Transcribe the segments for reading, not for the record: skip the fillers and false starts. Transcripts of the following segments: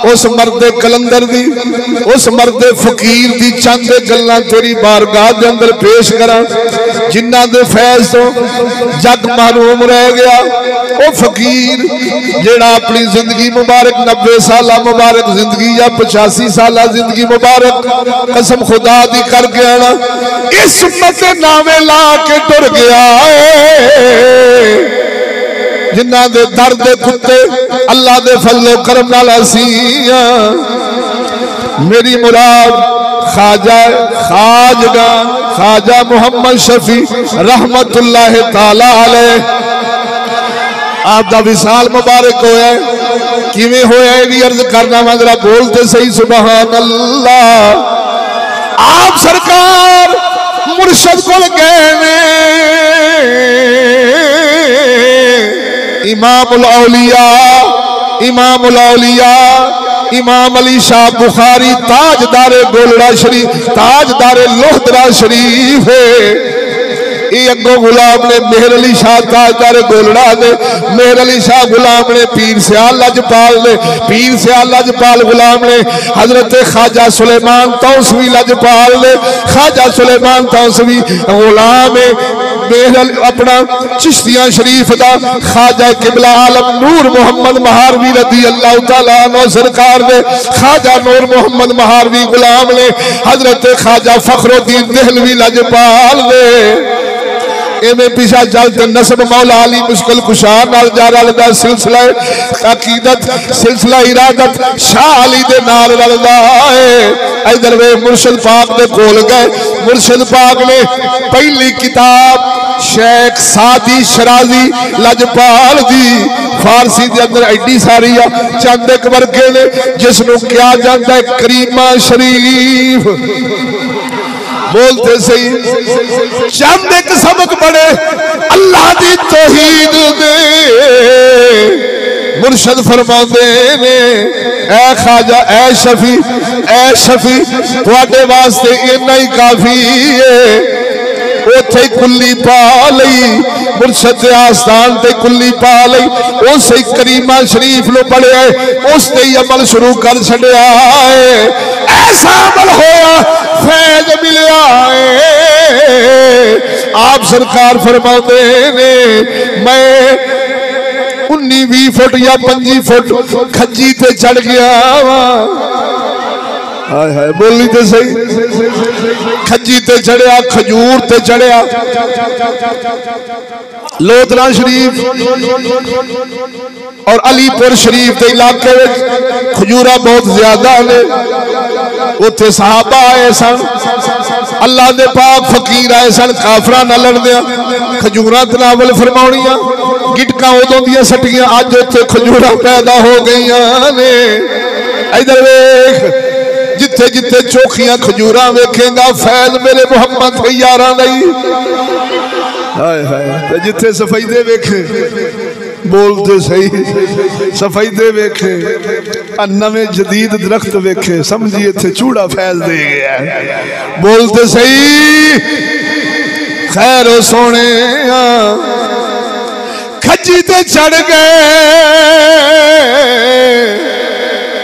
उस मर्दे कलंदर दी, उस मर्दे फकीर दी चंद गल्लां तेरी बारगाह दे अंदर पेश करा जिन्हां दे फैज़ तो जग महरूम रह गया। ओ फकीर जेड़ा अपनी जिंदगी मुबारक 90 साल मुबारक जिंदगी या 85 साल जिंदगी मुबारक कसम खुदा दी कर गया ना, इस उम्मत नावे ला के टुर गया जिन्हां दे दर दे कुत्ते अल्लाह दे फजलो करम नाल असीं मेरी मुराद ख्वाजा मुहम्मद शफी रहमतुल्लाह ताला अलैह आप दा विसाल मुबारक होया किवें होया ये भी अर्ज करना मैं जरा बोलते सही सुभान अल्लाह। आप सरकार मुर्शद कोल गए ने इमामुल औलिया इमाम अली शाह बुखारी ताजदारे गोलड़ा शरीफ ताजदारे लोहदरा शरीफ है। ये अगो गुलाम ने मेहर अली शाह ताजदारे गोलड़ा ने मेहर अली शाह गुलाम ने पीर सियाल लजपाल ने पीर सियाल लजपाल गुलाम ने हजरत ख्वाजा सुलेमान तौसवी लजपाल ने ख्वाजा सुलेमान तौसवी गुलाम अपना चिश्तिया शरीफ दा ख्वाजा किबला आलम नूर मोहम्मद महारवी रदी अल्लाह तआला अन्हु सरकार ने ख्वाजा नूर मोहम्मद महारवी गुलाम ने हजरत ख्वाजा फखरुद्दीन देहलवी लजपाल ने इवें पिछा चलते नसब मौला अली मुश्किल कुशार नाल जा रलदा सिलसिला अकीदत सिलसिला इरादत शाह अली दे नाल रलदा है। इधर वे मुर्शिद पाक दे कोल गए, मुर्शिद पाक ने पहली किताब शेख सादी शराजी लजपाल दी फारसी दे अंदर एडी सारी आ चंद एक वर्गे ने जिसनों क्या जाता है करीमा शरीफ बोलते सही चंद एक सबक पढ़े अल्लाह दी तौहीद दे मुर्शद फरमाते ने ऐ ख्वाजा ऐ शफी तुहाडे वास्ते इन्ना ही काफी है। उथे कुल्ली पा लई मुर्शद के आस्थान ते कुल्ली पा लई उस करीमा शरीफ लो पढ़िया उस ते ही अमल शुरू कर छड़िया है। ऐसा अमल होया फैज मिलिया है। आप सरकार फरमाते ने मैं 19-20 फुट या 25 फुट खज्जी ते चढ़ गया हाय हाय बोली तो सही खज्जी ते चढ़िया खजूर ते चढ़िया लोधरा शरीफ और अलीपुर शरीफ के इलाके में खजूरा बहुत ज्यादा ने उत्थे सहाबा आए सन अल्लाह दे पाक फकीर आए सन काफरा न लड़दिया खजूरा तनावल फरमाउणियां गिटका उदों दियां सटियां अज उत्थे खजूरा पैदा हो गई ने। इधर वेख जिथे जिथे चोखियां खजूरा वेखेगा फैज मेरे मुहम्मद यारा नहीं हाय हाय जिथे सफेदे वेखे बोलते सही सफेदे वेखे नवे जदीद दरख्त वेखे समझिए इथे चूड़ा फैज दे गया बोलते सही खैर सोने खज्जी ते चढ़ गए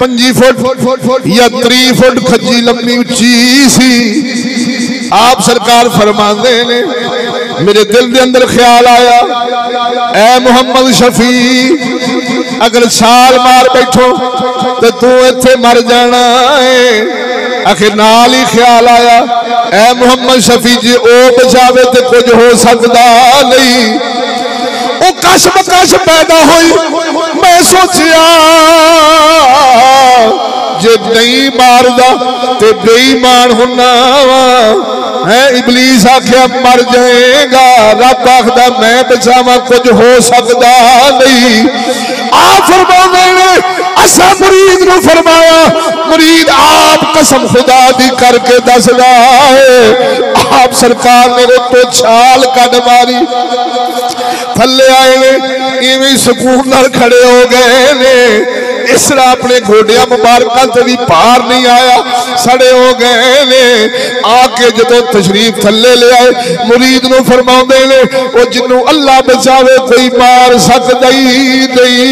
25 फुट या 30 फुट खज्जी लंबी उच्ची सी। आप सरकार फरमाते ने मेरे दिल के अंदर ख्याल आया ऐ मोहम्मद शफी अगर छाल मार बैठो तो तू इत्थे मर जाना है। आखिर नाल ही ख्याल आया ऐ मोहम्मद शफी जी ओ बचावे तो कुछ हो सकता नहीं। वो कश बकश पैदा हुई मैं सोचिया जे नहीं मारदा ते बेईमान होना है। इबलीस आख्या मर जाएगा रब आखदा मैं बचावा कुछ हो सकता नहीं। आप फरमाने ने असा मुरीद नू फरमाया मुरीद आप कसम खुदा दी करके दसदा है। आप सरकार ने तो छाल कट मारी थले आए ने इवें सुकून नाल खड़े हो गए ने इस तरह अपने घोड़िया मुबारकों से भी पार नहीं आया सड़े हो गए ने। आके जो तशरीफ थले ले आए मुरीद नू फरमाउंदे ने वो जिन्नू अल्लाह बचावे कोई मार सकदा ही नहीं।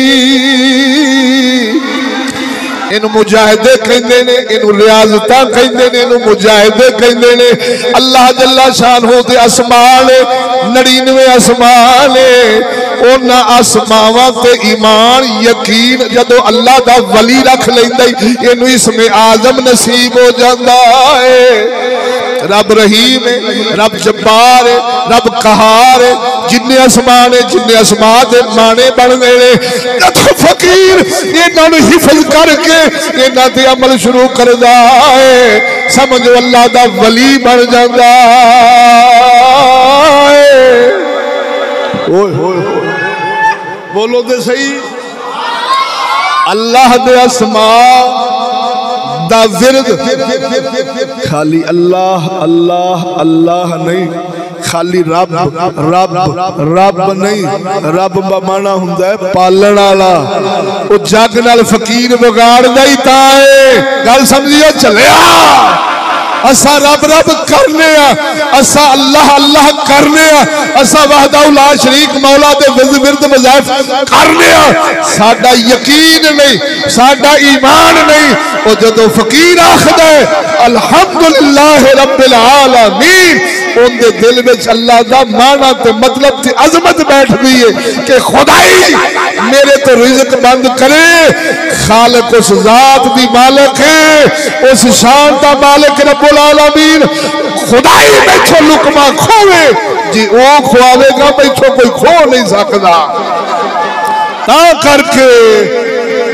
इनू मुजाहिदे कहंदे ने, इनू रियाजतां कहंदे ने, इनू मुजाहिदे कहंदे ने। अल्लाह जल्ला शानहू दे अस्माल 99 अस्माल उन्हां आसमावां ते ईमान यकीन जदों अल्लाह दा वली रख लैंदा इनू इसमें आजम नसीब हो जांदा है। रब रहीम है, रब जब्बार है, रब कहार है। जिन्ने आसमान है, जिन्ने आसमान दे माने बन गए जदों फकीर इन्हां नूं हिफज करके इन्हां ते अमल शुरू करदा है, समझो अल्लाह दा वली बन जांदा है। ओए होए बोलो तो सही। अल्लाह दे अस्मा दा विरद खाली अल्लाह अल्लाह अल्लाह नहीं, खाली रब रब रब नहीं। रब माना हुंदा है पालण वाला। वो जग नाल फकीर बिगाड़दा ही तां है। गल समझियो चलिया। असा रब रब करने, असा अल्लाह अल्लाह करने, असा वहदाहु ला शरीक मौला दे विरद वज़ाइफ करने, साडा यकीन नहीं, साडा ईमान नहीं। और जदों फकीर आखदा है अल्हम्दुलिल्लाह रब्बिल आलमीन, उनके दिल में अल्लाह का माना ते मतलब ते अजमत बैठती है कि खुदाई मेरे तो रिज़्क बंद करे। खालिक उस जात दी मालिक है, उस शान का मालिक रब्बुल आलमीन। खुदाई बैठो लुकमा खोवे जी वो खुआवेगा, बैठो कोई खो नहीं सकता। ता करके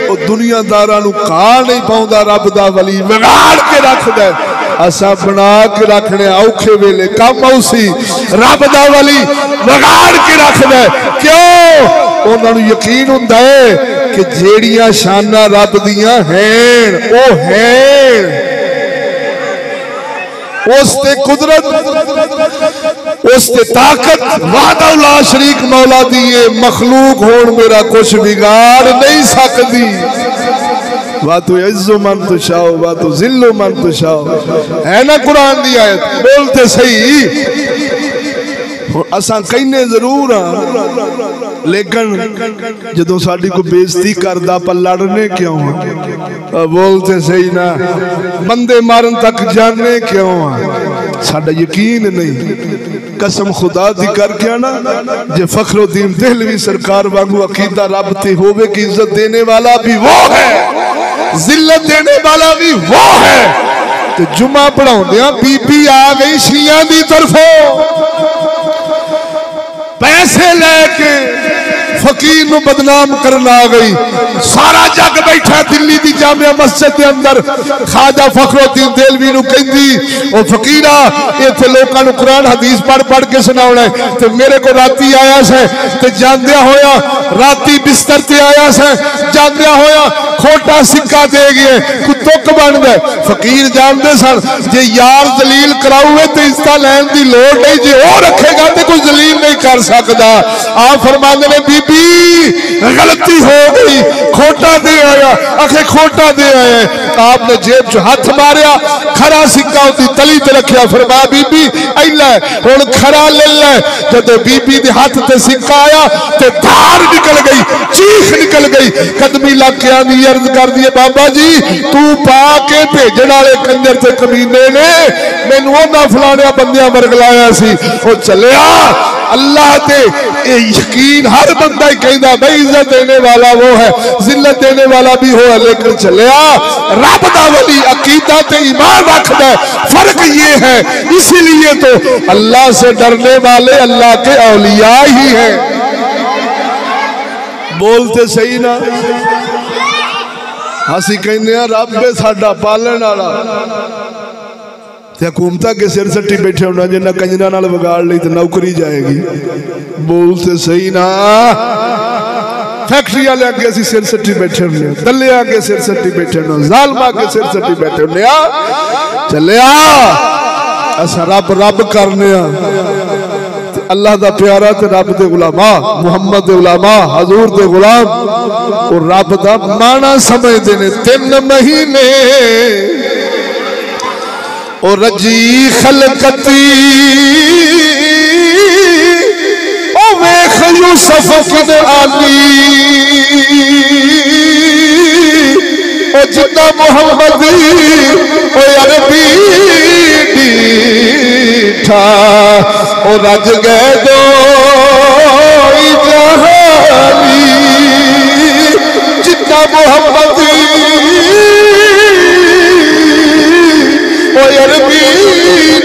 वो दुनियादारां नूं कहा नहीं पाउंदा, रब दा वली बिगाड़ के रखदा। असा बना के रखने औखे वेले कम औसी, रब दा वली बिगाड़ के रखदा। क्यों? उन्होंने यकीन हुंदा है कि जेड़ियां शाना रब दियां हैं वो हैं। उसते कुदरत, उसते ताकत वहदाहु ला शरीक मौला दी है। मखलूक होण मेरा कुछ बिगाड़ नहीं सकती। वा तो इज्जो मन तुशाओ, वा तो जिल्लो मन तुशाओ, है ना कुरान दी आयत। बोलते सही। असा कहने जरूर हाँ, लेकिन जदों साडी को बेइज्जती करदा पर लड़ने क्यों? बोलते सही ना। बंदे मारन तक जाने क्यों? साडा यकीन नहीं। कसम खुदा दी करके ना, जे फखरुद्दीन देहलवी सरकार वांगू अकीदा रब ते होवे कि इज्जत देने वाला भी वो है, जिल्लत देने वाला भी वो है। तो जुमा पढ़ाउंदियां बीबी आ गई शिया दी तरफों, पैसे लेके फकीर नूं बदनाम करना आ गई। सारा जग बैठा दिल्ली दी जामिया मस्जिद के अंदर। ख्वाजा फखरुद्दीन देहलवी नूं कहंदी, ओ फकीरा इत्थे लोकां नूं कुरान हदीस पढ़ पढ़ के सुनाउणा है। ते मेरे को राती आया से ते जांदिया होया, राती बिस्तर ते आया से जांदिया होया खोटा सिक्का दे गए, कोई तुक बन गए। फकीर जानते सन जे यार दलील कराऊे तो इसका लैन की लोड़ नहीं, जे वो रखेगा तो कोई दलील नहीं कर सकता। आप फरमाते ने बीबी गलती हो गई, खोटा दे आया। आखे खोटा दे आया। आपने जेब च हाथ मारिया, खरा सिक्का उसकी तली ते रखिया। फरमाया बीबी ऐला हुण खरा ले लै। जब बीबी के हाथ ते सिक्का आया तो धार निकल गई, चीख निकल गई। कदमी लग के आंदी अर्ज कर दिए, बाबा जी तू पा के भेजण वाले कंजर ते कमीने ने मैनू उन्हां फलाणियां बंदियां वरगलाया सी। वो चलिया अल्लाह ते यकीन हर बंदा ही कहता भाई इज्जत देने वाला वो है, जिल्लत देने वाला भी हो है। लेकिन चलिया रब दा वली अकीदा ते ईमान रखदा है। फर्क ये है, इसीलिए तो अल्लाह से डरने वाले अल्लाह के औलिया ही हैं। बोलते सही ना। असी कहने रब है साडा पालन वाला, हुकूमत के सिर सट्टी बैठे होना जिन्हें कंजरा नाल बिगाड़ ली तो नौकरी जाएगी। बोलते सही ना। फैक्ट्री वाले अगे असी सिर सट्टी बैठे होने, दले अगे सिर सट्टी बैठे होने, जालमा के सिर सट्टी बैठे होने। चलिया असा रब रब करने अल्लाह दा प्यारा ते रब दे गुलामा, मुहम्मद दे गुलामा, हजूर दे गुलाम और रब दा माना समझते ने। 3 महीने और रजी खलकती ओ वेख यूसुफ किद आली ओ जिन्ना मोहम्मदी ओ अरबी डीठा ओ रज गए दो जहानी जिन्ना मोहम्मदी ओ अरबी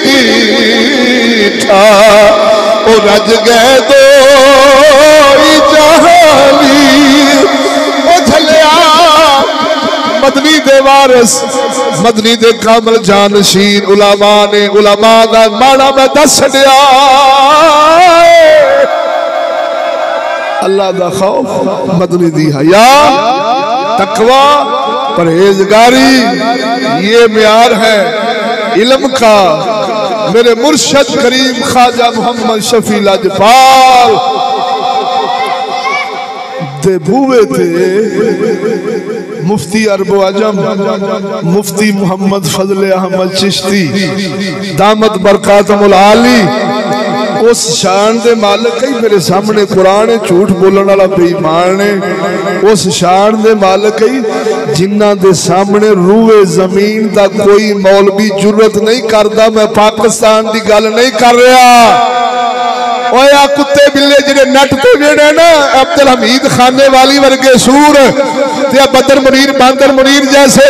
डीठा ओ रज गए दो जहानी ओ झलिया मदनी दे वारिस मदनी दे कामल जानशीन उलमा ने उलमा दा माना मैं दस दिया अल्लाह दा खौफ मदनी दी हया तकवा परहेजगारी ये म्यार है इल्म का। मेरे मुर्शद करीम ख्वाजा मोहम्मद शफी लजपाल दे बूवे थे मुफ्ती अरबो अजम मुफ्ती मोहम्मद फजल अहमद चिश्ती दामत बरकातुल आली उस शान दे मालिक ही मेरे सामने कुरान झूठ बोलने वाला बेईमान है। उस शान दे मालिक ही जिन्ना दे सामने रूए जमीन दा कोई मौलवी जुर्रत नहीं करता। मैं पाकिस्तान की गल नहीं कर रहा। ओया कुत्ते बिल्ले जिहड़े नट तो जेड़े ना अब्दुल हमीद खाने वाली वर्गे सूर या बदर मुनीर बांदर मुनीर जैसे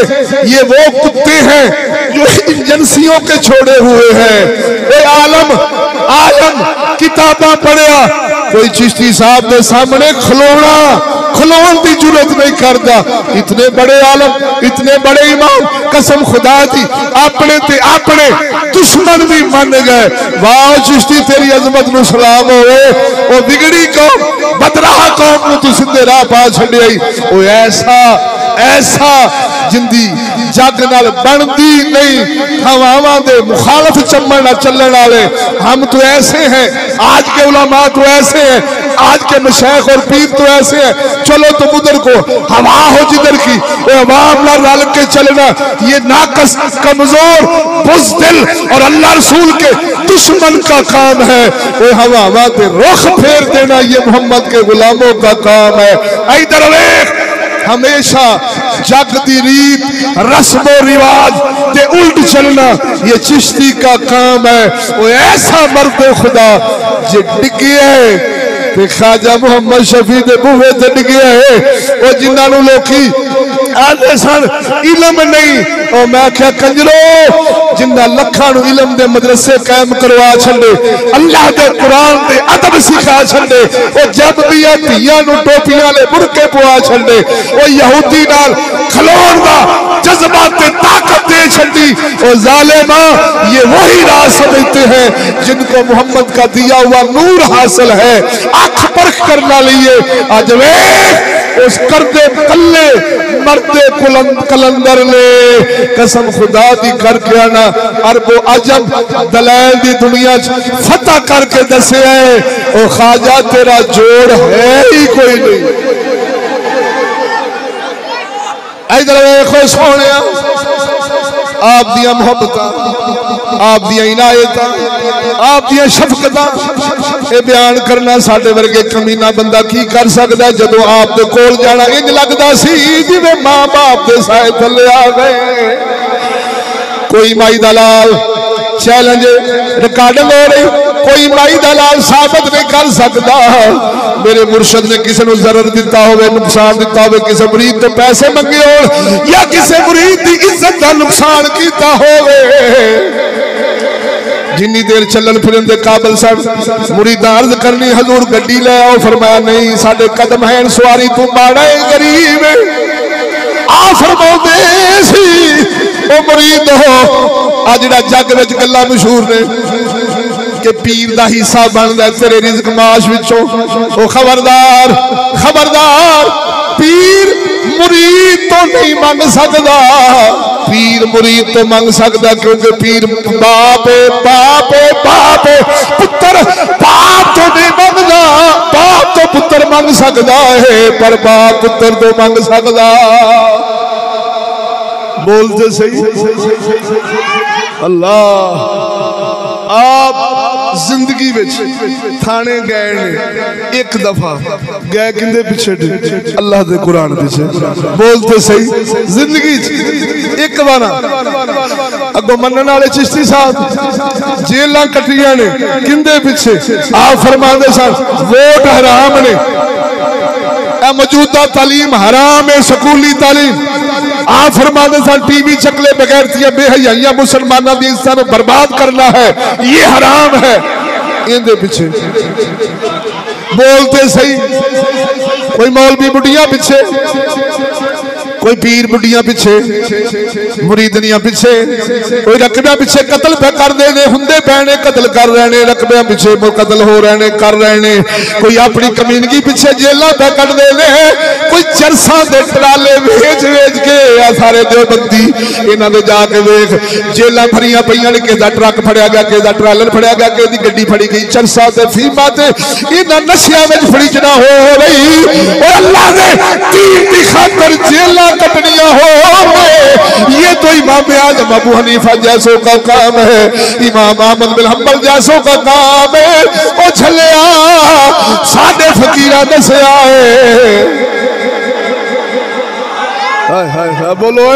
ये वो कुत्ते हैं जो एजेंसियों के छोड़े हुए हैं। आलम आलम किताबा पढ़िया कोई चिश्ती साहब के सामने खलोन की जरूरत नहीं करता। इतने बड़े आलम इतने बड़े इमाम कसम खुदा की अपने ते अपने दुश्मन भी मन गए। वाह चिश्ती तेरी अजमत नु सलाम होवे। ओ बिगड़ी कौम बदराह कौम नु तू सीधे राह पा छड़िया। ओ ऐसा ऐसा जिंदी जग नाल बनती नहीं। हवावां दे मुखालफ चमन चलने वाले हम तो ऐसे हैं। आज के उलमा तो ऐसे हैं। आज के मशैख और पीर तो ऐसे हैं। चलो तुम उधर को हवा हो जिधर की वो अवाम ना रल के चलना ये नाकस कमजोर बुज़दिल और अल्लाह रसूल के दुश्मन का काम है। वो हवा दे रुख फेर देना ये मोहम्मद के गुलामों का काम है। इधर देख हमेशा जग दी रीत रस्मो रिवाज ते उल्ट चलना ये चिश्ती का काम है। वो ऐसा मर्द खुदा जे डिगे है ते ख्वाजा मोहम्मद शफी दे बूहे ते डिगे है। वो जिन्होंने लोकी आते सन इलम नहीं और मैं क्या कंजरो जिन्ना लखा इलम दे मदरसे कायम करवा छड़े अल्लाह दे कुरान दे अदब सिखा छड़े। वो जब दिया धियां नु टोपियां ले बुरके पवा छड़े। वो यहूदी नाल खलोन दा जज्बा ते ताकत दे छड़ी। और जालिमा ये वही राह समझते हैं जिनको मोहम्मद का दिया हुआ नूर हासिल है। आंख परख करना लिए आज वे उस करदे कल्ले मरदे कलंदर ने कसम खुदा दी करके आना अरबो अजम दलाल दी दुनिया फतह करके दसे है। ओ ख्वाजा तेरा जोड़ है ही कोई नहीं। इधर देखो सोने आप दिया मोहब्बत आप दिया इनायत आप दिया शफकत ये बयान करना साडे वर्गे कमीना बंदा की कर सकता। जदों आप दे कोल जाना इंज लगदा सी जिवें मां बाप दे साए थल्ले आ गए। कोई माई दलाल चैलेंज रिकॉर्डिंग हो रही कोई माई दलाल साबित नहीं कर सकता। मेरे मुर्शद ने किसी को जरर दिता हो नुकसान दिता हो किसी मुरीद तो पैसे मंगे हो या किसी मुरीद की इज्जत का नुकसान किया हो जिन्नी देर चलन फिरन दे काबल सन मुरीद अर्ज करनी हजूर गड्डी ले आओ फरमाया नहीं साडे कदम है सवारी तू माड़ा गरीब आ फरमाते सी ओ मुरीद हो आ जिहड़ा जग विच गल्लां मशहूर ने कि पीर दा हिस्सा बनदा तेरे रिज़्क माश विचों। ओ खबरदार खबरदार पीर मुरीद तो नहीं मंग सकता। पीर मुरीद तो मंग सकता क्योंकि पीर बाप पुत्र बाप तो नहीं मंगदा। बाप तो पुत्र मंग सकता है पर बाप पुत्र तो मंग सकता। बोलते सही अल्लाह आप जिंदगी थाने गए ने एक दफा गए किंदे पिछे अल्लाह दे कुरान पिछे बोलते सही जिंदगी एक बार अगो मनन वाले चिश्ती साहब जेल कटिया ने किंदे पिछे आप फरमाते सन वोट हराम ने मौजूदा तालीम हराम है स्कूली तालीम आप फरमाते सन टीवी चकले बगैर बेहयाइयां मुसलमानों की इज्जत बर्बाद करना है ये हराम है इनके पीछे बोलते सही कोई मौलवी बुढ़िया पीछे कोई पीर बुढ़िया पीछे मुरीदनिया पीछे कोई रकबिया पीछे कतल पे कर देने हुंदे पैने कतल कर रहे हैं रकबिया पीछे कतल हो रहे हैं कर रहे हैं कोई अपनी कमीनगी पीछे जेलों पे कट देने कोई चरसा दे ट्राले वेच वेच के सारे देवबंदी इन्हों ने जाके वेख जेलों भरिया पईयां ने किसका ट्रक फड़िया गया किसका ट्रालर फड़िया गया किसी गड्डी फड़ी गई चरसा ते फीमा ते इन्हां नशियां विच फड़ीचना हो रही और अल्लाह दे दीन दी खातिर जेलां कटनिया हो ये तो इमाम आजम अबू हनीफा जैसों का काम है इमाम अहमद बिन हंबल जैसों का काम है ओ छलिया साडे फकीरा दसया है हाय हाय हाय बोलो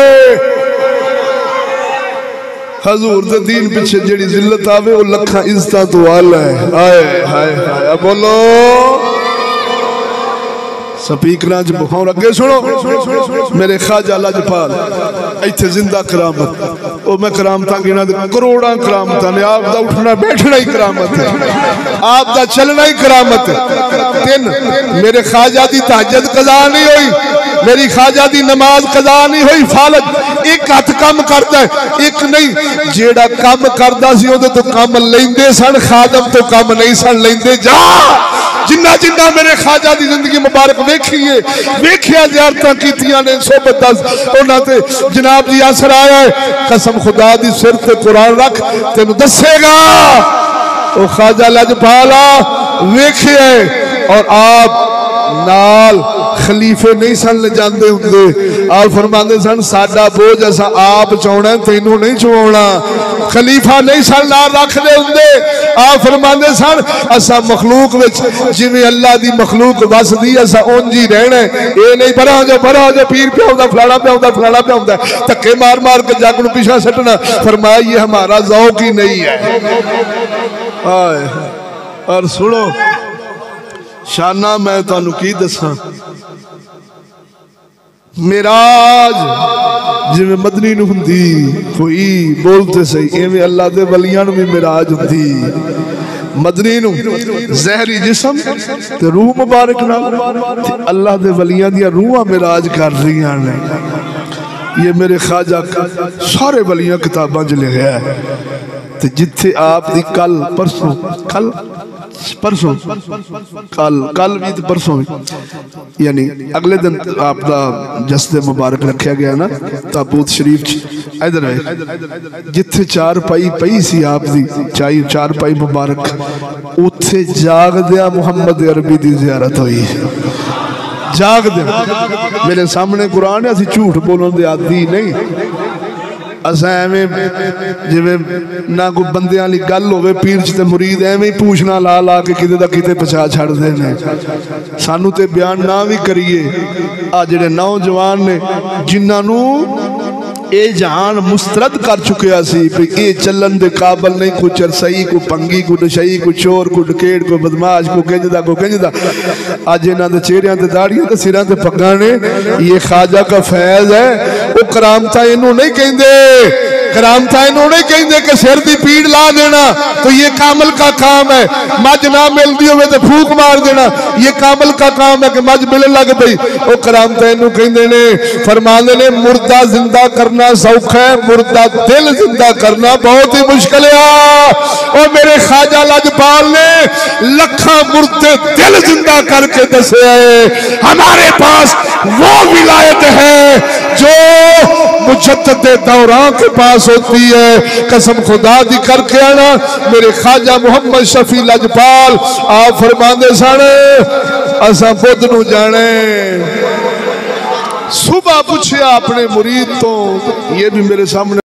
हजूर दे दीन पीछे जेड़ी जिल्लत आवे वो लखा इज्जत तो आला है हाय हाय हाय बोलो स्पीकर बखाओ अगे सुनो मेरे ख्वाजा लजपाल इत्थे जिंदा करामत ओ मैं करामत गिना करोड़ा करामत ने आप दा उठना बैठना ही करामत है आप दा चलना ही करामत है तीन मेरे ख्वाजा दी तहज्जुद कज़ा नहीं हुई मेरी ख्वाजा दी नमाज कज़ा नहीं हुई फालत एक हाथ कम करता है एक नहीं जेड़ा कम करता सी ओदे तो कम लेंदे सन खादम तो कम नहीं सन लेंदे जा जिन्ना जिन्ना मेरे ख्वाजा दी जिंदगी मुबारक वेखिए वेखिया ज़ियारतां कीतियां ने सोबत उन्हां ते जनाब दी असर आया है कसम खुदा दी सिर ते कुरान रख तेनू दसेगा ओ ख्वाजा लजपाला वेखिए और आप नाल खलीफे नहीं सन ले जाते होंगे आप फरमाते सन साडा बोझ असा आप चौना तेनू नहीं चुवाना खलीफा नहीं सन नाल रखते होंगे आप फरमाते सन असा मखलूक विच जिवें अल्लाह दी मखलूक वसदी असा उंज ही रहना ये नहीं परा जो पीर प्याउंदा फलाना प्याउंदा धक्के मार मार के जग नूं पिछा सटना फरमाया ये हमारा ज़ौक ही नहीं है और सुनो शाना मैं तुहानू की दसा मेराज जिवें मदनी नूं हुंदी कोई बोलते सही इवें अल्लाह दे वलियां नूं भी मेराज हुंदी मदनी नूं ज़हरी जिस्म ते रूह मुबारक नाल अल्लाह दे वलियां दियां रूहां मेराज कर रही ने ये मेरे ख्वाजा सारे वलियां किताबां च लिखिया है ते जिथे आप दी कल भी तो परसों यानी अगले दिन आपका जस्ते मुबारक रखा गया ना ताबूत शरीफ इधर जिथे चार पाई पई सी आप दी चार पाई मुबारक उथे जाग दिया मुहम्मद अरबी की ज़ियारत हुई जाग दिया मेरे सामने कुरान है असी झूठ बोलन दे आदी नहीं असा एवें जिवें ना कोई बंदे वाली गल होवे पीर च ते मुरीद एवें ही पूछना ला ला के किते दा किते पछा छड़दे ने सानू ते बयान ना भी करिए आ जेड़े नौजवान ने जिन्हां नू ये जहान मुस्तरद कर चुकिया सी ये चलन दे काबल नहीं को चरसई को पंगी को नशई को चोर को डकेट को बदमाश को किंजदा अज इन्हां दे चेहरियां ते दाड़ियां ते सिरां ते पग्गां ने ये ख्वाजा का फैज है वो करामता इनू नहीं कहंदे करामता इनू नहीं कहंदे कि सिर दी पीड़ ला देना तो ये कामल का काम है मज ना मिलती हो तो फूक मार देना ये कामल का काम है कि मज मिलन लग पई वो करामता इनू कहंदे ने फरमांदे ने मुर्दा जिंदा करना सौखा है मुर्दा दिल जिंदा करना बहुत ही मुश्किल है और मेरे ख्वाजा लजपाल ने लखा मुर्दे दिल जिंदा करके दसे है हमारे पास वो विलायत है जो मुजद्दिद दौरान के पास होती है कसम खुदा दी करके आना मेरे ख्वाजा मोहम्मद शफी लजपाल आप फरमांदे सन असा बुध नूं जाने सुबह पूछया अपने मुरीद तो ये भी मेरे सामने